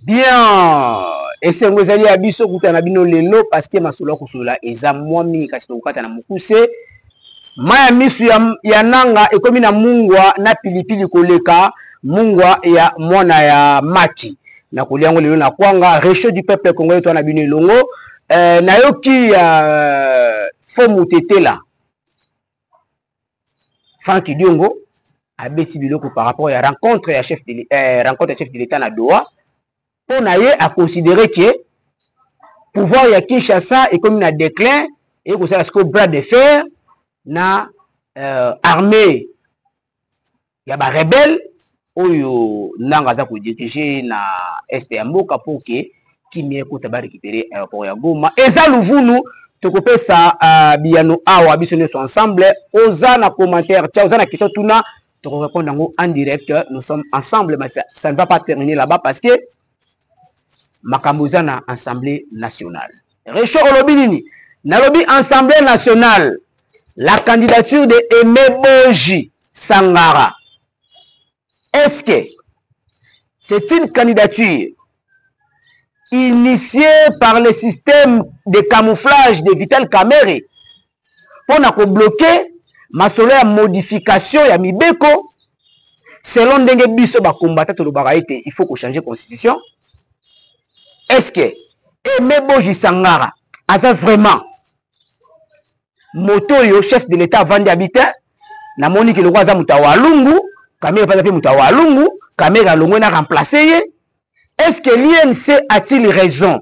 Bien. Et c'est vous allez à biso kutana bino lelo parce que masolo kusula eza mwami kasi tokata na mukuse. Maya misu ya nanga ekomi na mungwa na pilipili koleka mungwa ya mwana ya maki. Na kuliango lelo na kwanga réchaud du peuple congolais to na bino longo na yoki fomu tetela. Franck Diongo a beti biloko par rapport à rencontre ya chef de l'État na Doha. On a considéré que pouvoir ya Kinshasa est comme un déclin et que ça c'est bras de fer na armée ya ba rebelle oyo nanga za ko diriger na est ya mboka pour que kimie ko ta ba récupérer aéroport ya Goma et ça luvunu to ko pesa biano awa biso ne sont ensemble oza na commentaire tia oza na question tuna to ko répondre en direct. Nous sommes ensemble mais ça ne va pas terminer là-bas parce que Makamboza na Assemblée nationale. Réchaud Olobinini, Nalobi Assemblée nationale, la candidature de Aimé Boji Sangara. Est-ce que c'est une candidature initiée par le système de camouflage de Vital Kamerhe pour bloquer ma solaire modification ya Mibeko selon ndenge biso ba combattant to baraite il faut qu'on change constitution? Est-ce que Aimé Boji Sangara a vraiment moto yo chef de l'État vandi habitant na Monique le Kwaza Mutawalungu, Kamera pas Mutawalungu, Kamera Longo na remplacé? Est-ce que l'INC a-t-il raison?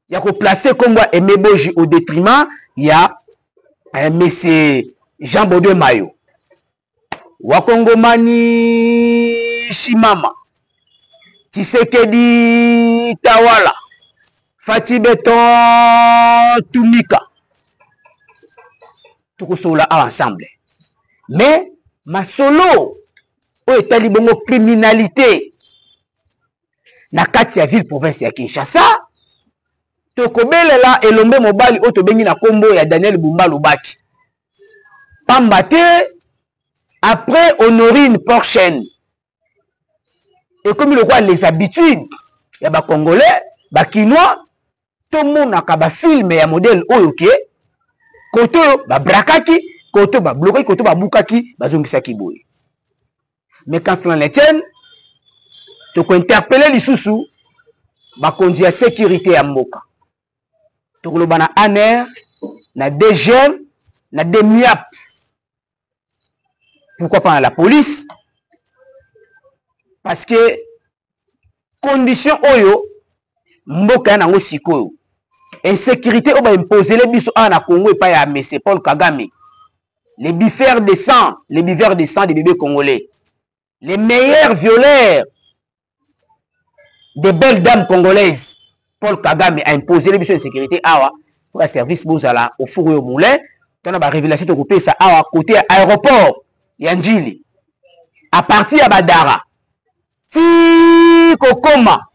Il y a qu'on placer comme Aimé Boji au détriment, il y a monsieur Jean Baudouin Mayo. Wakongomani Shimama. Tshisekedi Tawala, Fati Beton Tumika, tout cela ensemble. Mais ma solo, où est la criminalité? Na kati ya ville province ya Kinshasa, tokobele la elombe mobali oto bengi na kombo ya Daniel Bumba Lubaki. Pambate après Honorine Porchen. Et comme il voit les habitudes, il y a des Congolais, des Kinois, tout le monde a un film et un modèle oyoke, koto ba brakaki, koto ba bloqué, koto ba bukaki, ba zongisaki boy. Mais quand cela ne tient, tu peux interpeller les sous-sous, ba conduire la sécurité à Moka. Tu peux na ANER, na DGM, na DEMIAP. Pourquoi pas la police? Parce que condition oyo mboka na ngo sikoyo insécurité oba imposer les biso na Congo et pas ya monsieur Paul Kagame, les bifères de sang des bébés congolais, les meilleurs violeurs des belles dames congolaises. Paul Kagame a imposé les biso insécurité awa pour un service bozala au four au moulin. Tona ba révélation to couper ça awa côté aéroport Yanjili à partir ya Badara. Si kokoma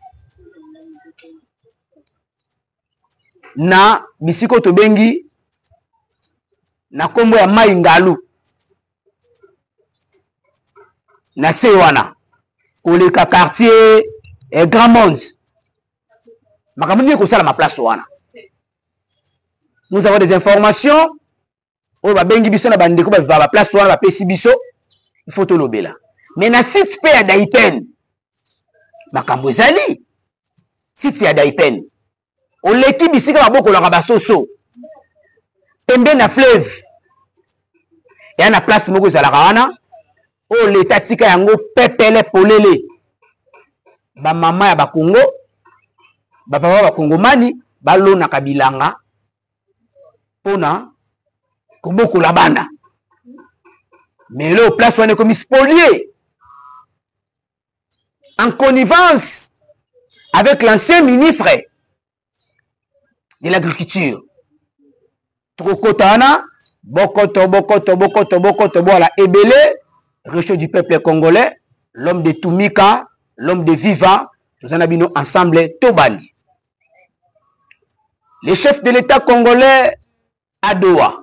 na bisiko tobengi na kombo ya Mai Ngalu na sewana koleka quartier Grand Monde makamuni ko sala ma place wana. Nous avons des informations o ba bengi biso na bandeko ba place wana ba pesi biso il faut to lobela. Mais na site pe ya Daipen makambo ezali site ya Daipen oleki bisika maboko la basoso pembe na fleuve ya na place moko ezalaka wana o leta tika yango pepele polele ba mama ya bakongo ba papa ba kongomani balona kabilanga pona koboko la banda. Mais là place wana comme spolié en connivence avec l'ancien ministre de l'agriculture. Trokotana, bokoto, voilà, Ebele, réchaud du peuple congolais, l'homme de Tumika, l'homme de Viva, nous en avons ensemble, Tobandi. Le chef de l'État congolais à Doha.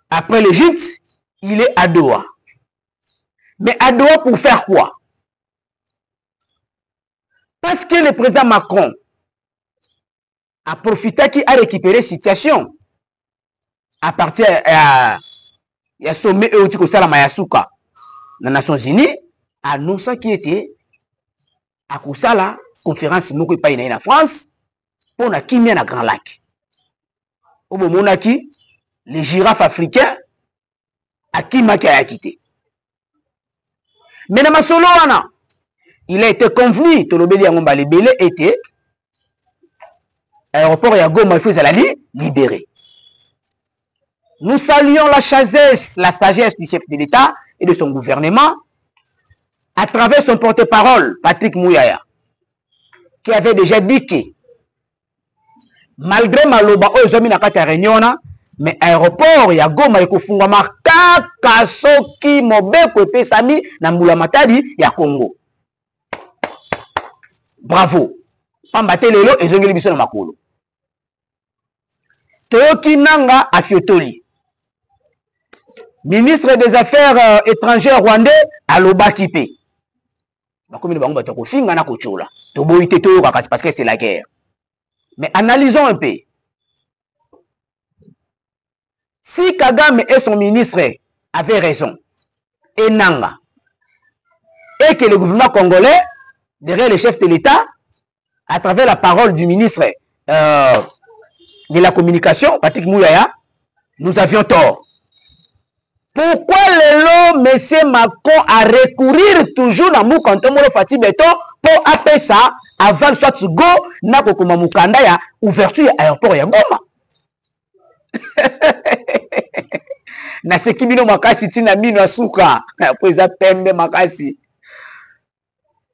Après l'Égypte, il est à Doha. Mais à Doha pour faire quoi? Parce que le président Macron a profité qui a récupéré la situation à partir du sommet Eotiko Salama Yasuka dans les Nations Unies, annonçant qui était à Kousala, conférence Moko Païna en France, pour la Kimia na Grand Lac. Au moment qui les girafes africains à Kimaki a quitté. Mais dans Masoloana, il a été convenu, Tolobeli Angomba Lebele était aéroport Yagoma Fezalali libéré. Nous saluons la sagesse du chef de l'État et de son gouvernement à travers son porte-parole, Patrick Mouyaya, qui avait déjà dit que malgré Maloba Ozomi Nakati Réunion, mais aéroport Yagoma Ekofungama Kaka Soki Mobeko Pesami Nambula Matadi ya Congo. Bravo. Pambate lelo ezongeli biso na makolo. Toyoki Nanga Afiotoli. Ministre des Affaires étrangères rwandais aloba kipe. Bakomi bango batoko finga na kochola. Toboite toyoka parce que c'est la guerre. Mais analysons un peu. Si Kagame et son ministre avaient raison, et Nanga, et que le gouvernement congolais, derrière le chef de l'État, à travers la parole du ministre de la communication, Patrick Mouyaya, nous avions tort. Pourquoi le long, M. Macron a recourir toujours à Moukantomolo Fati Beto pour appeler ça avant le soit go na kokoma mukanda ya ouverture à l'aéroport ya Goma? Na sekibino makasi tina mino asuka après ça pembe makasi.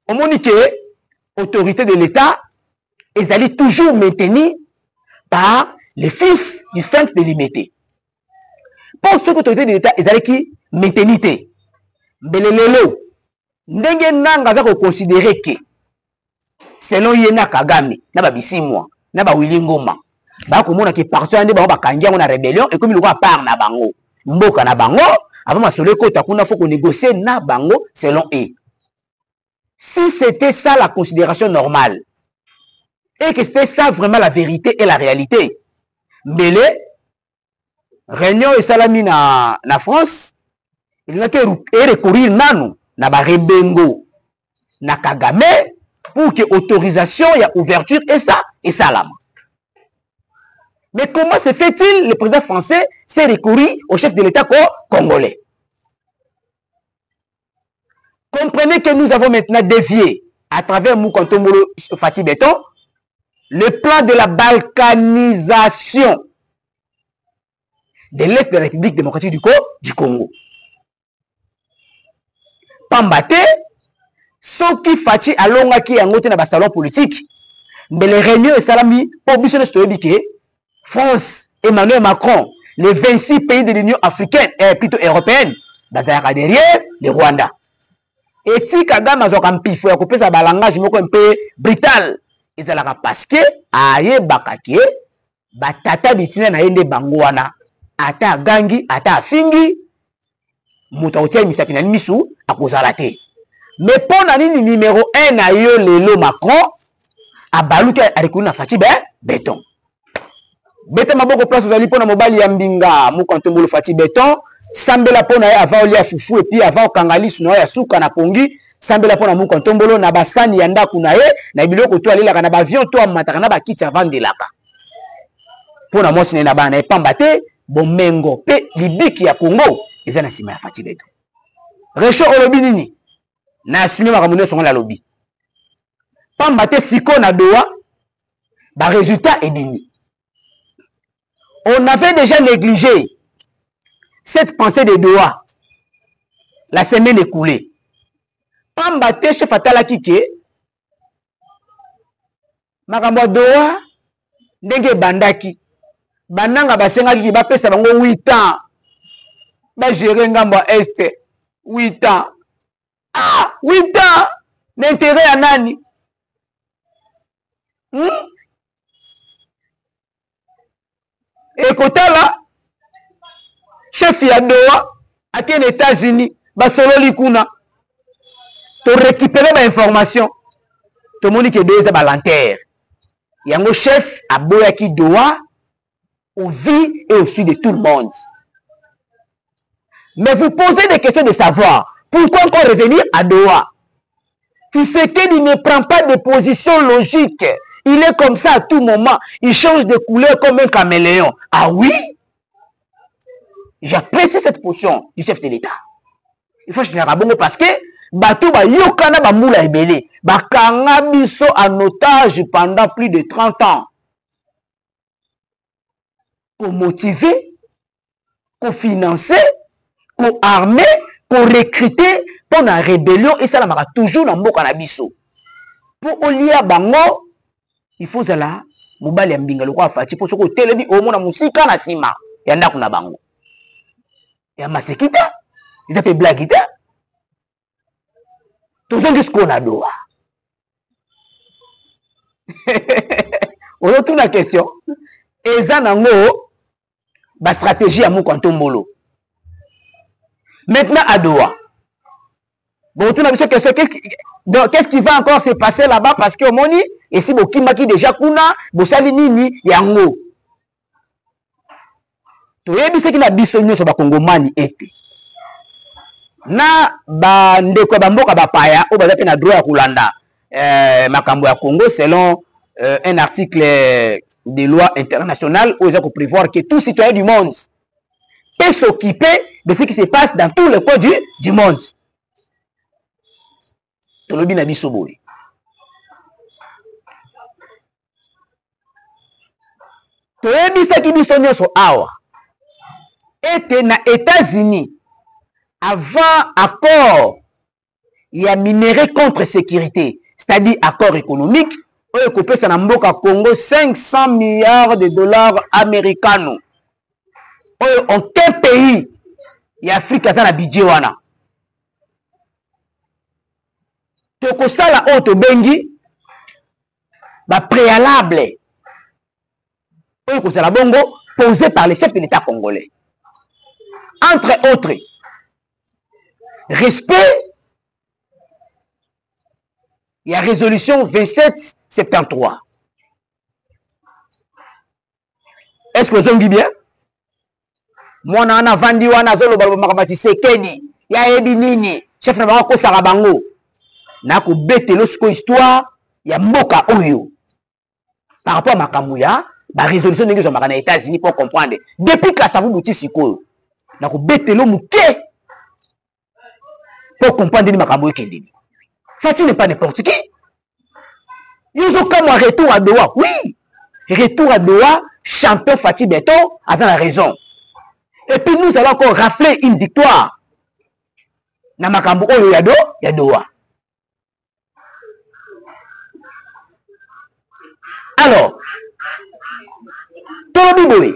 On monique autorité de l'État, ils allaient toujours maintenir par les fils du sphinx de l'imité. Pour ce que l'autorité de l'État, ils allaient qui maintenir. Mbelelelo, ndenge nanga za ko considérer que selon Yena Kagame, na ba bisimwa, na ba Willy Ngoma, ba ko mona ke parti ande ba kangia na rébellion et comme il va part na bango, mboka na bango, avant masole ko takuna faut qu'on négocie na bango selon eux. Si c'était ça la considération normale, et que c'était ça vraiment la vérité et la réalité, mais les réunions et salami na France, il n'a qu'à recourir nanu, na ba rebengo, na Kagame, pour que autorisation, il y a ouverture et ça, et salam. Mais comment se fait-il, le président français s'est recouru au chef de l'État congolais? Comprenez que nous avons maintenant dévié à travers Moukantomolo Fati Beton le plan de la balkanisation de l'Est de la République démocratique du Congo. Pambate, ceux qui Fati alonga qui a noté dans le salon politique, mais les réunions et salami pour bien se France, Emmanuel Macron, les 26 pays de l'Union africaine et plutôt européenne, derrière le Rwanda. Et si Kagame a un pifou, il a un langage un peu brutal. Ils ont parce que aye bakake batata bitina na yende bangwana ata gangi ata fingi muta otia misapi na misu akozala te. Mais pour na nini numéro 1 na yo lelo Macron a baluka arikuna na Fati Beton. Beta maboko place ozali pona mobali ya mbinga Moukantomolo Fati Beton sambela pona ya avant olia fufu et puis avant kangali suno ya suka na pongi sambela pona Moukantombolo na basani ya ndaku na ye na biloko to alelaka na bavion to amataka na bakiti avandelaka pona mosi na bana epamba te bomengo pe libiki ya Congo eza na sima ya Fati Beton. Recho olobi nini na assume makamune songo la lobi pamba te siko na doa ba résultat ebimi. On avait déjà négligé cette pensée de Doha la semaine écoulée. Pambate chef atala kike makambo Doha ndenge bandaki bananga basenga kiki ba pesa bango 8 ans ba gérer ngambo est 8 ans. Ah 8 ans l'intérêt à nani? Et kotala chef ya Doha ati les États-Unis ba solo likuna to récupérer ba information tout le monde qui est deux balanterre. Il y a un chef à Boya qui doit au vie et au sud de tout le monde. Mais vous posez des questions de savoir pourquoi encore revenir à Doha. Tshisekedi ne prend pas de position logique. Il est comme ça à tout moment. Il change de couleur comme un caméléon. Ah oui? J'apprécie cette position du chef de l'État. Il faut que je ne parce que bateau ba yokana ba moula ebele. Ba kanga biso en otage pendant plus de 30 ans. Pour motiver, pour financer, pour armer, pour recruter, pour la rébellion, et ça la toujours dans le cannabis. Pour Olia Bango, il faut ça mobile mbinga le fati pour ce que télébi au monde musika na sima ya ndaku na bango. Ya masekita, ils appellent blagita. Tout ça qu'est-ce qu'on a doa. On retourne la question. Et ça nango ba stratégie à mon kantombolo. Maintenant à Doha. Bon, tout qu'est-ce qui va encore se passer là-bas parce que au moni et si bokimaki déjà kuna bosali nini yango. To yebi ce qui na biso nyoso ba kongomani ete. Na ba ndeko ba mboka ba paya o baza pe na droit ya kulanda makambo ya Congo selon un article des lois internationales où ils ont prévoir que tout citoyen du monde peut s'occuper de ce qui se passe dans tous les coins du monde. Tolobi na biso boy. Toyebi ce qui biso nyoso awa. Ete na États-Unis avant accord il y a minéré contre sécurité, c'est-à-dire accord économique. Oyo kopesa na mboka Congo 500 milliards de dollars américains. Oyo en quel pays ya Afrika za na budget wana? Toko sala auto bengi ba préalable. Oyo ko sala bongo posé par les chefs de l'État congolais. Entre autres, respect. Il y a résolution 2773. Est-ce que vous avez dit bien? Moi, on a vendu, on a zolo balbamati sekedi. Il y a ebi nini. Chef na bango kosara bango. Na ko bete losko histoire. Il y a mboka oyo. Par rapport à Makamouya, la résolution n'est que aux États-Unis pour comprendre. Depuis que ça vous bouti siko. Na ko bete lo muke. Pour comprendre ni Makamouya kendini. Fati n'est pas n'importe qui. Ils ont comme un retour à Doha. Oui. Retour à Doha, champion Fatih Beto, a la raison. Et puis nous allons encore rafler une victoire. Na Makambo Oyo Yado, Yadoa. Alors, Tolobi Boy.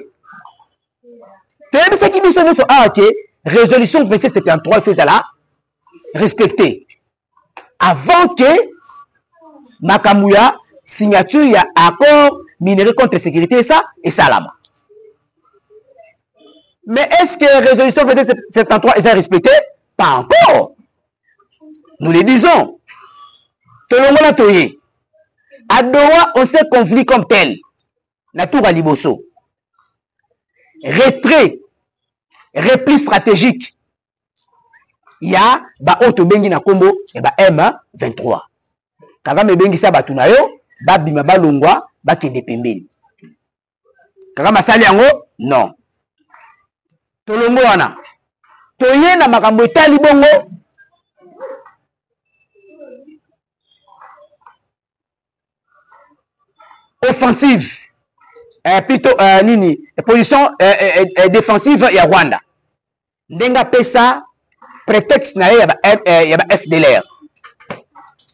Ce qui dit sur ok, résolution 2773 fait ça là, respecté. Avant que Makamouya signature il y a accord minéré contre sécurité ça et ça là. Mais est-ce que la résolution 2773 est respectée? Pas encore. Nous le disons. Tout le monde a toyé. À Doha, on s'est conflit comme tel. La tour à Liboso. Retrait. Repli stratégique. Il y a ba auto bengi na kombo et ba M23. Kagame bengi sa batuna yo, ba bima ba longwa, ba kende pembeni. Kagama sali yango? Non. Tolongo wana. Toye na makambo etali bongo. Offensive. Plutôt nini, position défensive ya Rwanda. Ndenga pesa prétexte na ya ba FDLR.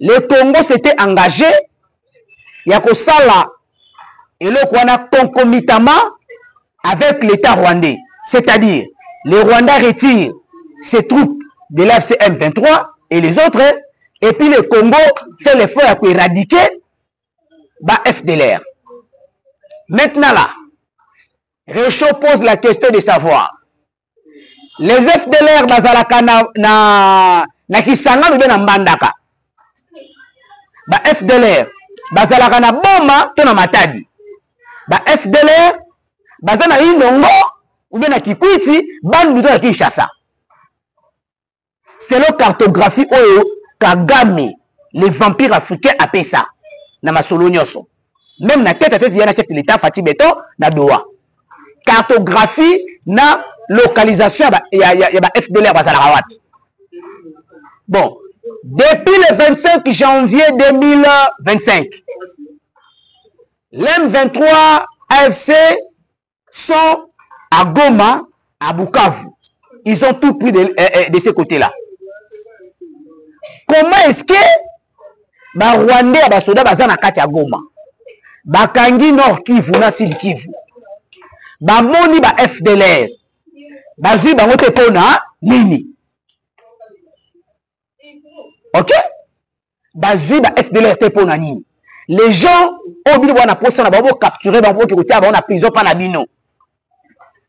Le Congo s'était engagé ya ko sala eloko wana concomitamment avec l'État rwandais. C'est-à-dire, le Rwanda retire ses troupes de l'AFCM 23 et les autres, et puis le Congo fait l'effort pour éradiquer bah, FDLR. Maintenant là, Réchaud pose la question de savoir, les FDLR bazalaka na Kisanga ou bien na Mbandaka. ba FDLR bazalaka na boma to na matadi ba FDLR baza na Inongo ou bien na Kikwiti bandu to na Kinshasa. Selon cartographie oyo Kagame les vampires africains appellent ça na masolo nyoso. Même na tête il y a un chef de l'État Fati Beto na Doha. Cartographie na localisation il y a FDLR bazalaka wati. Bon, depuis le 25 janvier 2025, l'M23 AFC sont à Goma, à Bukavu. Ils ont tout pris de ces côtés-là. Comment est-ce que ba Rwandais ba soda bazana kati ya Goma? Bakangi Nord Kivu na Sud Kivu. Ba moni ba FDLR. Bazui bango te pona nini? Ok? Bazui ba FDLR te pona nini? Les gens ont dit qu'on a posé na babo capturer bango ki kotia ba na prison pa na bino.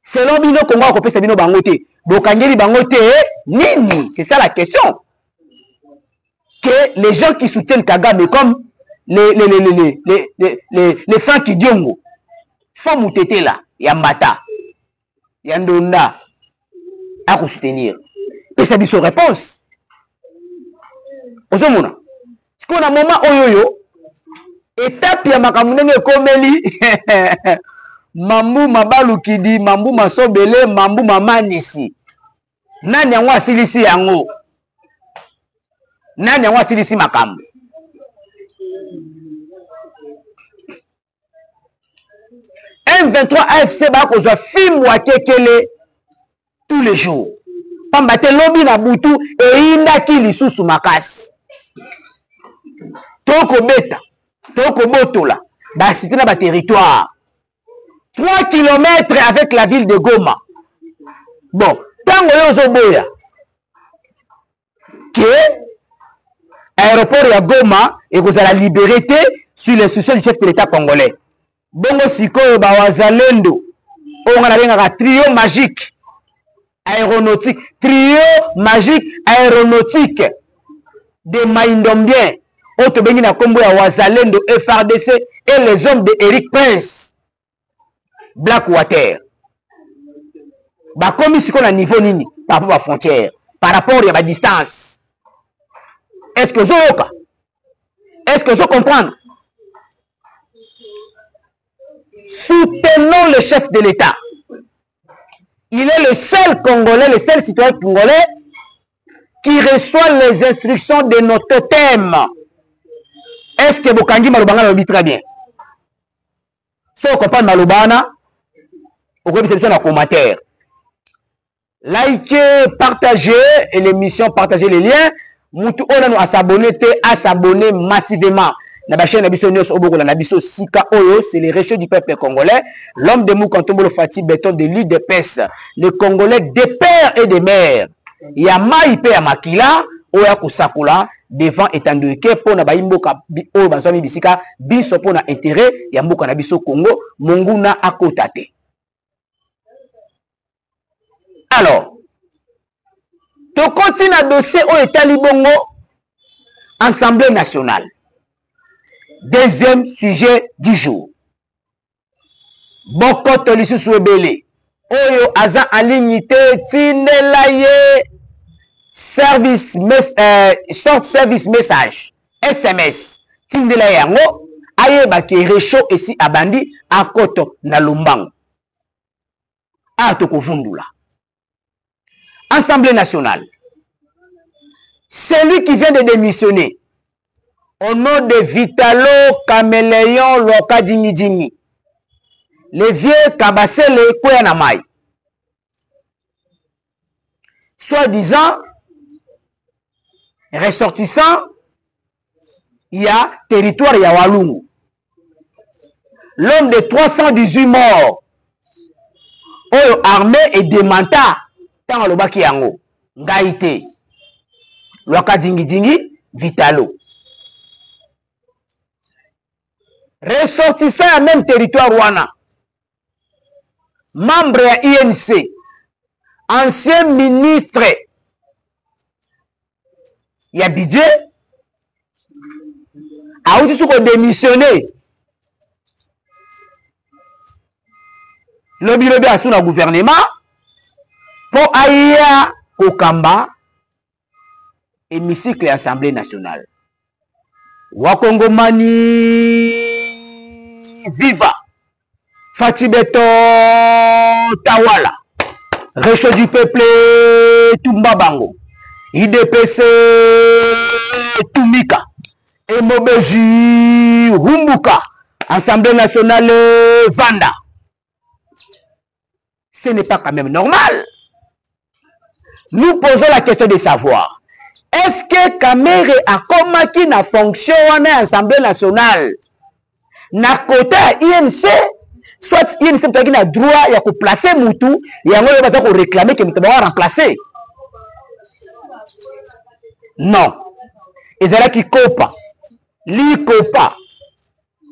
Selon bino Congo ko pesa bino bango te. Bokangeli bango te nini? C'est ça la question. Que les gens qui soutiennent Kagame comme les Franck Diongo font moutete là, Yambata, Yandonda, à soutenir. Et ça dit son réponse. Osomona. Ce qu'on a un moment oyoyo, étape ya makamunenge komeli, mambu mabalu kidi, mambu masobele, mambu mamanisi. Nani yango asilisi yango? Nani yango asilisi makambo? M23 AFC ba kozwa film wa kekele tous les jours. Pambate lobi na butu e inda ki lisusu makasi. Toko beta, toko botola, ba cité na ba territoire. 3 km avec la ville de Goma. Bon, tango yo zoboya que aéroport ya Goma et que la liberté sur l'instruction du chef de l'État congolais. Bongo sikoyo ba wazalendo on a benga trio magique aéronautique, trio magique aéronautique de Maïndombien auto bengi na kombo ya wazalendo FRDC et les hommes de Eric Prince Blackwater. Ba komi siko na niveau nini par rapport à frontière, par rapport à la distance. Est-ce que vous avez? Est-ce que vous comprenez? Soutenons le chef de l'État. Il est le seul Congolais, le seul citoyen congolais qui reçoit les instructions de notre thème. Est-ce que Bokangi Malobana le dit très bien? Si vous comprenez Malobana, vous pouvez sélectionner dans les commentaires. Likez, partagez l'émission, partagez les liens. Moutou on a s'abonner, à s'abonner massivement. Na chaîne Nabiso News Obogola Nabiso Sika Oyo, c'est les réchauds du peuple congolais. L'homme de Moukantombolo Fati Béton de l'île de Pes. Les Congolais des pères et des mères. Yama Ipe Yamakila, Oya Kusakula, devant Etanduike, Pona Baimboka, Oyo Bazami Bisika, Biso Pona intérêt, Yamboka Nabiso Congo, Monguna Akotate. Alors, tu continues à dossier au État Libongo, Assemblée nationale. Deuxième sujet du jour. Bokoto lisusu ebele. Oyo aza en ligne tinelaye service short service message SMS tindelaye yango ayeba ke réchaud esi abandi akoto na Lumbango. Ato kovundula. Assemblée nationale. Celui qui vient de démissionner au nom de Vitalo Caméléon Loka Djingi, le vieux Kabasele Koyanamai, soi-disant ressortissant, il y a territoire Yawalungu. L'homme de 318 morts, Oyo armé et démenta, tant le baki yango, Ngaïté, Loka Djingi, Vitalo. Ressortissant à même territoire Rwanda, membre à INC, ancien ministre, il y a budget, a aussi démissionné. Lobby a sous le gouvernement pour aller au Kamba, hémicycle et Assemblée nationale. Wakongomani viva Fatibeto Tawala Réchaud du peuple Tumba Bango IDPC Tumika Emobeji Humbuka Assemblée nationale Vanda. Ce n'est pas quand même normal. Nous posons la question de savoir, est-ce que Kamere a commis na fonction en Assemblée nationale na côté INC, soit INC peut-être a droit de placer Moutou et on va réclamer que Moutou va remplacer. Non. Ils sont là qui copa. Li copa.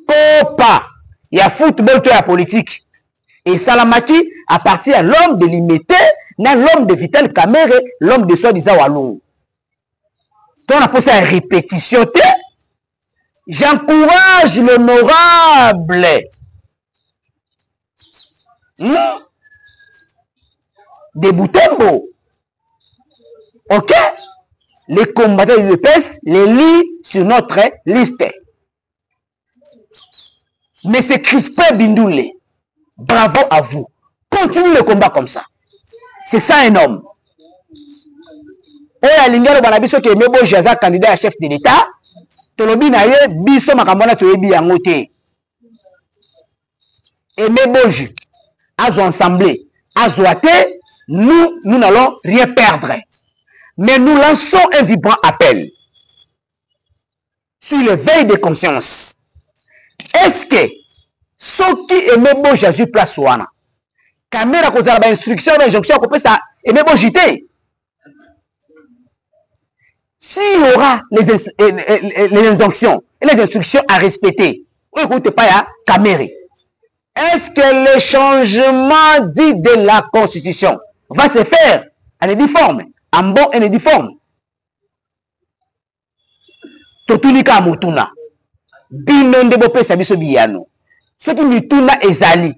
Copa. Il y a football, il y a politique. Et Salamaki appartient à l'homme de limité, l'homme de Vital Kamere, l'homme de soi-disant Walou. Donc on a posé une répétition. J'encourage l'honorable de Boutembo. Ok? Les combattants de l'UPS les lit sur notre liste. Mais c'est Crispin Bindoule. Bravo à vous. Continuez le combat comme ça. C'est ça un homme. Et à l'ingénieur Banabiso qui est Mebo Jaza, candidat à chef de l'État, Tolobi na ye biso makamona to yebi yango te. Et Meboji, azo ensemble, azo ate, nous n'allons rien perdre. Mais nous lançons un vibrant appel sur l'éveil de conscience. Est-ce que ceux qui aiment bon Jésus place ouana, caméra cause la instruction, l'injonction, qu'on peut ça aimer bon JT. S'il y aura les injonctions et les instructions à respecter, on n'écoute pas à caméra. Est-ce que le changement dit de la Constitution va se faire en uniforme, en bon et uniforme? Totunika Mutuna, Binonde Bope Sabiso Biyano. Ce qui mituna ezali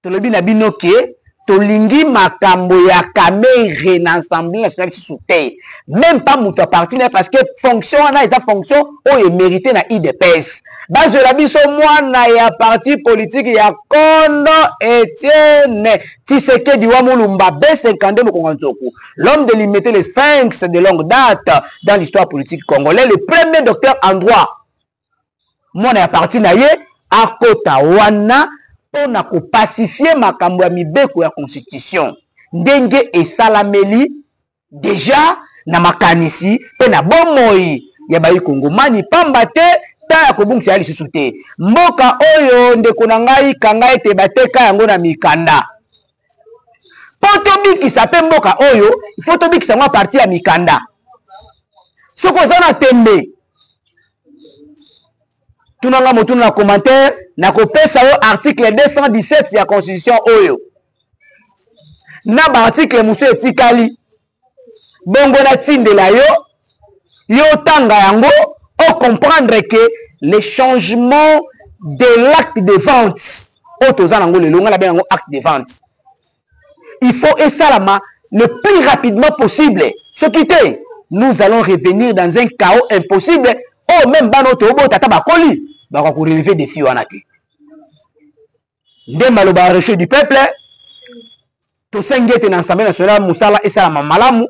tolobi na bino ke tolingi makambo ya Kamere na Assemblée nationale sous terre même pas muto partenaire parce que fonction na eza fonction o est mérité na IDPS base la biso mwana ya parti politique ya Kondo Etienne Tshisekedi wa Mulumba B52 Mokonganzoku, l'homme de limiter les sphinx de longue date dans l'histoire politique congolaise, le premier docteur en droit mwana ya parti na ye akota wana pona ko pacifier makambo ya mibeko ya constitution ndenge esalameli déjà na makanisi pe na bomoi ya bayi kongomani pamba te ta ya kobungisa lisusu te mboka oyo ndeko na ngai kanga ete bateka yango na mikanda poto bikisa pe mboka oyo il faut to bikisa ngwa parti ya mikanda soko zana tembe tunanga motu na commentaire na kopesa yo article 217 ya constitution oyo na ba article musu etikali bongo na tindela yo tanga yango o comprendre que le changement de l'acte de vente otoza nango lelo nga la bengo acte de vente il faut esalama le plus rapidement possible ce qui te nous allons revenir dans un chaos impossible oh même bano to bo tata bakoli bako ko relever défi wana te ndemba lo ba réchaud du peuple to sengete na Assemblée nationale musala esa malamu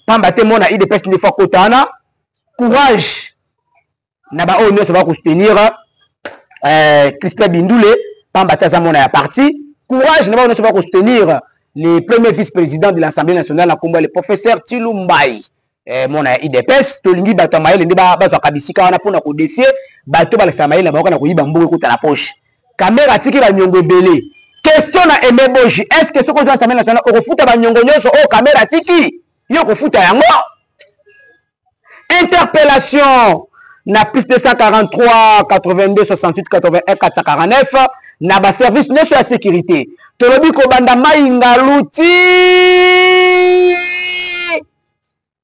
pamba te mona IDPS ne fa kotana courage na ba ono ça va ko soutenir Crispin Bindoule pamba te za mona ya parti courage na ba ono ça va ko soutenir le premier vice-président de l'Assemblée nationale na komba le professeur Tshilumbai mona IDPS to lingi bato maele ndiba bazo kabisika wana pona ko défier bato ba la maele na ba ko yiba mbuko kuta na poche caméra tiki ba nyongo belé question na Emeboji est-ce que ce qu'on a l'Assemblée nationale au refuta ba nyongo nyoso o caméra tiki yo ko futa yango interpellation na plus 243 82 68 81 449 na ba service de la sécurité tolobi ko banda mainga luti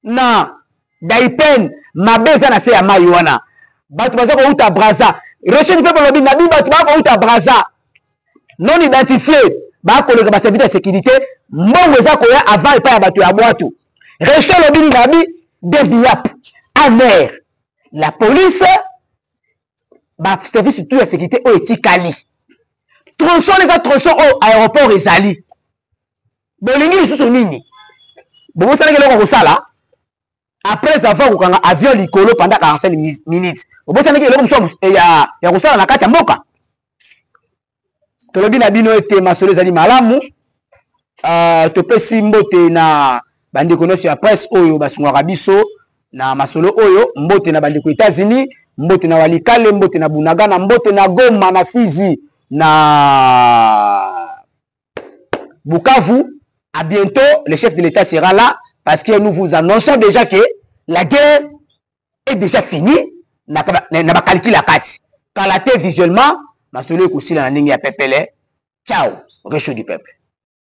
na daipen mabeza na se ya mai wana bato baza ko uta Braza recherche du peuple lobi nabi bato ba ko uta Braza non identifié ba ko le ba service de sécurité mbongo eza ko ya avant et pas ya bato ya boato recherche lobi nabi debiap amer la police ba service tout de sécurité o etikali tronçon les tronçon au aéroport ezali bolingi lisusu nini bobo sala keloko kosala après avoir kokanga avion likolo pendant 45 minutes bobo sala keloko mosusu ya kosala na kati ya mboka tolobi na bino ete masolo ezali malamu topesi mbote na bandeko nyonso ya presse oyo basungaka biso na masolo oyo mbote na bandeko États-Unis mbote na Walikale mbote na Bunagana mbote na Goma na Fizi na Bukavu. À bientôt, le chef de l'État sera là parce que nous vous annonçons déjà que la guerre est déjà finie. N'a pas calculé la carte. Quand la terre visuellement, ma solo est aussi la ligne à Pepele. Ciao, réchaud du peuple.